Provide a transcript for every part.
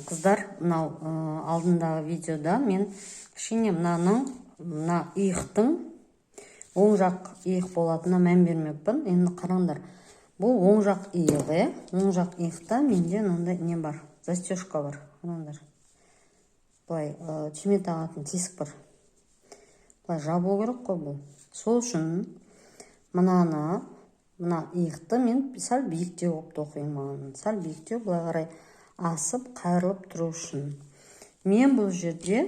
Қыздар, мынау алдындағы видеода мен кішкене мына иықтың оң жақ иық болатынына мән бермеппін. Енді қараңдар. Бұл оң жақ иығы. Оң жақ иықта менде мынандай не бар? Застежка бар. Қараңдар. Былай түйме тағатын тесік бар. Былай жабу керек қой бұл. Сол үшін мына иықты мен сәл биіктеу қылып тоқимын. Сәл биіктеу былай қарай асып, қайырылып тұру үшін. Мен бұл жерде,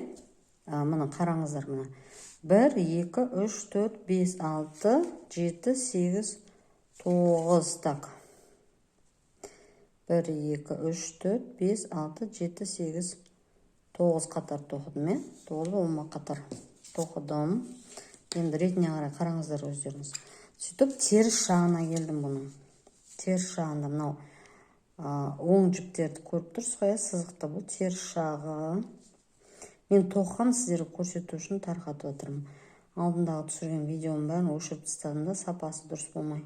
мұны қараңыздар мұны. 1, 2, 3, 4, 5, 6, 7, 8, 9, так. 1, 2, 3, 4, 5, 6, 7, 8, 9 қатар тоқыдым, 9 болма қатар тоқыдым. Енді ретіне қарай қараңыздар өздеріңіз. Сөйтіп, теріс жағына келдім бұның. Теріс жағында мынау оң жіптерді көріп тұрсыз ғой, сызықты бұл теріс жағы. Мен тоққан сіздерге көрсету үшін тарқатып отырмын. Алдындағы түсірген видеоның бәрін өшіріп тастадым да, сапасы дұрыс болмай.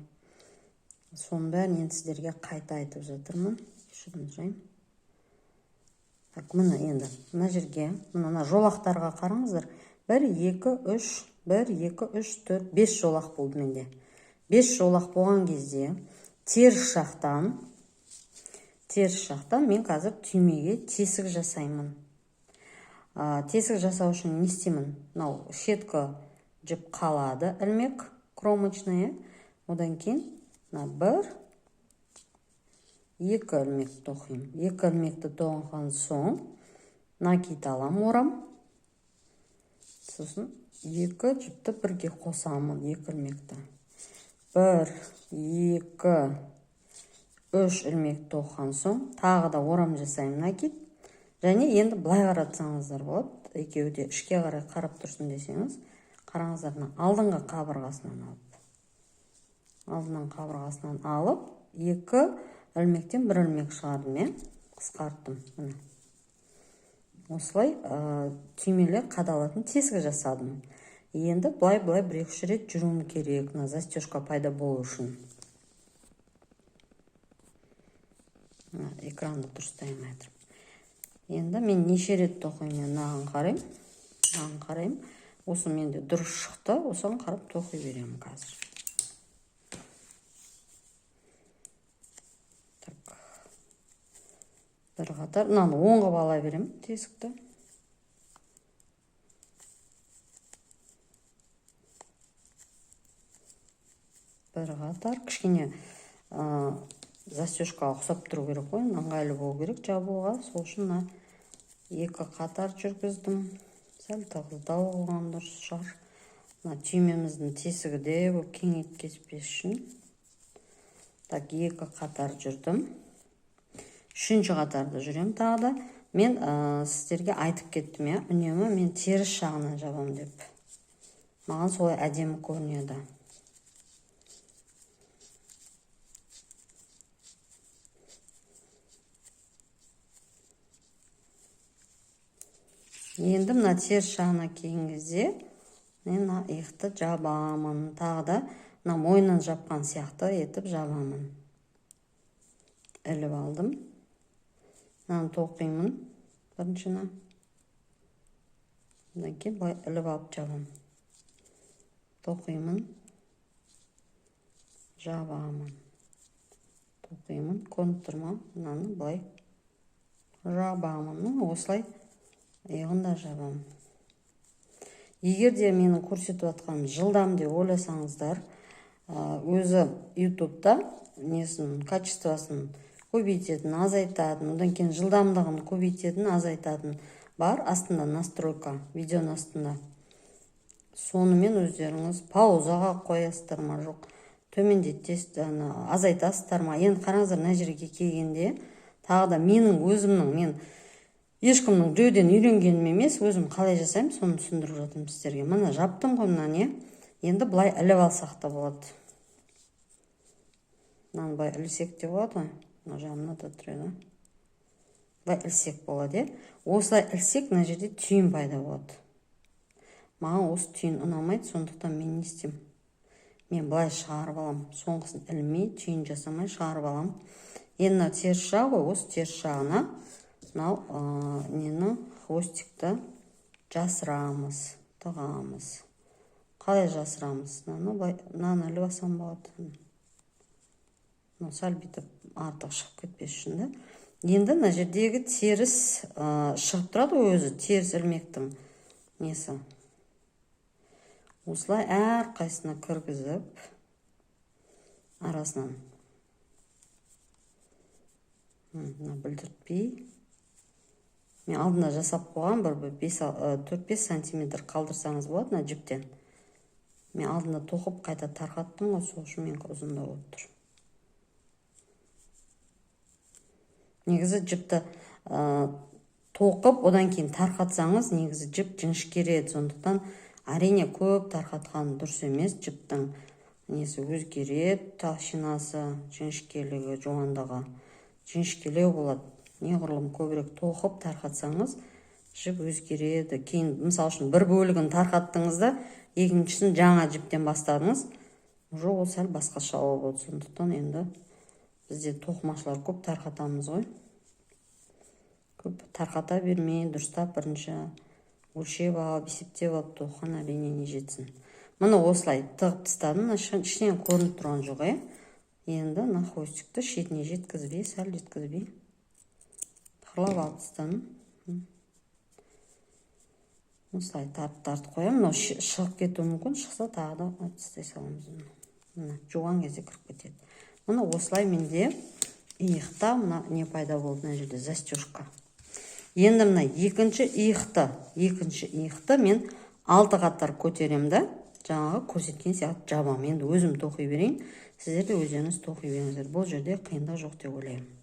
Соның бәрін енді сіздерге қайта айтып жатырмын. Кешірім сұрайын. Так, мына енді мына жерге, мына жолақтарға қараңыздар. 1, 2, 3, 1, 2, 3, 4, 5 жолақ болды менде. 5 жолақ болған кезде теріс жақтан мен қазір түймеге тесік жасаймын. Тесік жасау үшін не істеймін? Мынау шеткі жіп қалады, ілмек кромочный. Одан кейін 1, 2 ілмек тоқимын. 2 ілмекті тоқыған соң накид алам, орам. Сосын 2 жіпті бірге қосамын, 2 ілмекті. 1, 2, 3 ілмек тоқыған соң тағы да орам жасаймын, накид. Және енді былай қаратсаңыздар болады. Екеуі де ішке қарай қарап тұрсын десеңіз, қараңыздар, алдыңғы қабырғасынан алып. Алдынан қабырғасынан алып, 2 ілмектен 1 ілмек шығардым, қысқарттым. Осылай түймелер қадалатын тесік жасадым. Енді былай 1-2 рет жүруім керек, застежка пайда болу үшін. Экранды дұрыстаймын айтырым. Енді мен неше рет тоқимын, мынаған қарайым. Осы менде дұрыс шықты, осыған қарап тоқи беремін қазір. Так. Бір қатар, мынаны оңға ала беремін тесікті. Бір қатар, кішкене застежкаға ұқсап тұру керек қой, ыңғайлы болу керек жабуға. Сол үшін 2 қатар жүргіздім. Сәл тығыздау болған дұрыс шығар. Түймеміздің тесігі де көп кеңейіп кетпес үшін. Так, 2 қатар жүрдім. 3-ші қатарды жүрем тағы да. Мен сіздерге айтып кеттім, үнемі мен теріс жағынан жабам деп. Маған солай әдемі көрінеді. Енді мына теріс жағына келген кезде мен иықты жабамын. Тағы да мойнын жапқан сияқты етіп жабамын. Іліп алдым. Мынаны тоқимын. Біріншіні. Одан кейін былай іліп алып жабамын. Тоқимын. Жабамын. Тоқимын. Көрініп тұрма. Мынаны былай жабамын. Осылай иығында жабам. Егер де менің көрсетіп атқаным жылдам деп ойласаңыздар, өзі YouTube'да качествосын көбейтетін, азайтатын, одан кейін жылдамдығын көбейтетін, азайтатын бар. Астында настройка, видеоның астында. Сонымен өздеріңіз паузаға қоясыздар ма, жоқ, төмендетесіздер, азайтасыздар ма. Енді қараңыздар, мына жерге келгенде, тағы да мен ешкімнің біреуден үйренгенім емес, өзім қалай жасаймын, соны түсіндіріп жатырмын сіздерге. Мына жаптым ғой, енді былай іліп алсақ та болады. Мынаны былай ілсек те болады, жағымда да тұрады. Былай ілсек болады, осылай ілсек, мына жерде түйін пайда болады. Маған осы түйін ұнамайды, сондықтан мен не істеймін? Мен былай шығарып алам, соңғысын ілмей, түйін жасамай шығарып алам. Енді теріс жағы ғой, осы теріс жағына мынау нені хвостикті жасырамыз, тығамыз. Қалай жасырамыз? Мынаны іліп алсам болады. Сәл бүйтіп артық шығып кетпес үшін да. Енді мына жердегі теріс шығып тұрады өзі, теріс ілмектің несі. Осылай әр қайсына кіргізіп арасынан бүлдіртпей. Мен алдында жасап қойған бір 4-5 сантиметр қалдырсаңыз болады мына жіптен. Мен алдында тоқып қайта тарқаттым ғой, сол үшін мен ұзында болып тұр. Негізі жіпті тоқып, одан кейін тарқатсаңыз, негізі жіп жіңішкереді. Сондықтан әрине көп тарқатқан дұрыс емес. Жіптің несі өзгереді, толщинасы, жіңішкелігі, жуандығы. Жіңішкелеу болады. Неғұрлым көбірек тоқып тарқатсаңыз, жіп өзгереді. Кейін, мысал үшін, бір бөлігін тарқаттыңызда, екіншісін жаңа жіптен бастадыңыз, уже ол сәл басқаша болады. Сондықтан енді бізде тоқымашылар көп тарқатамыз ғой. Көп тарқата бермей, дұрыстап бірінші өлшеп алып, есептеп алып тоққан әрине не жетсін. Мұны осылай тығып тастадым, ішінен көрініп тұрған жоқ, Енді мына хвостикті шетіне жеткізбей, сәл жеткізбей қырлап алып тастадым. Осылай тартып қоямын. Мынау шығып кетуі мүмкін, шықса тағы да тастай саламыз. Мына жуған кезде кіріп кетеді. Мұны осылай менде иықта не пайда болды, мына жерде застежка. Енді мына екінші иықты мен 6 қатар көтерем да, жаңағы көрсеткен сияқты жабам. Енді өзім тоқи берейін, сіздер де өздеріңіз тоқи беріңіздер. Бұл жерде қиындық жоқ деп ойлаймын.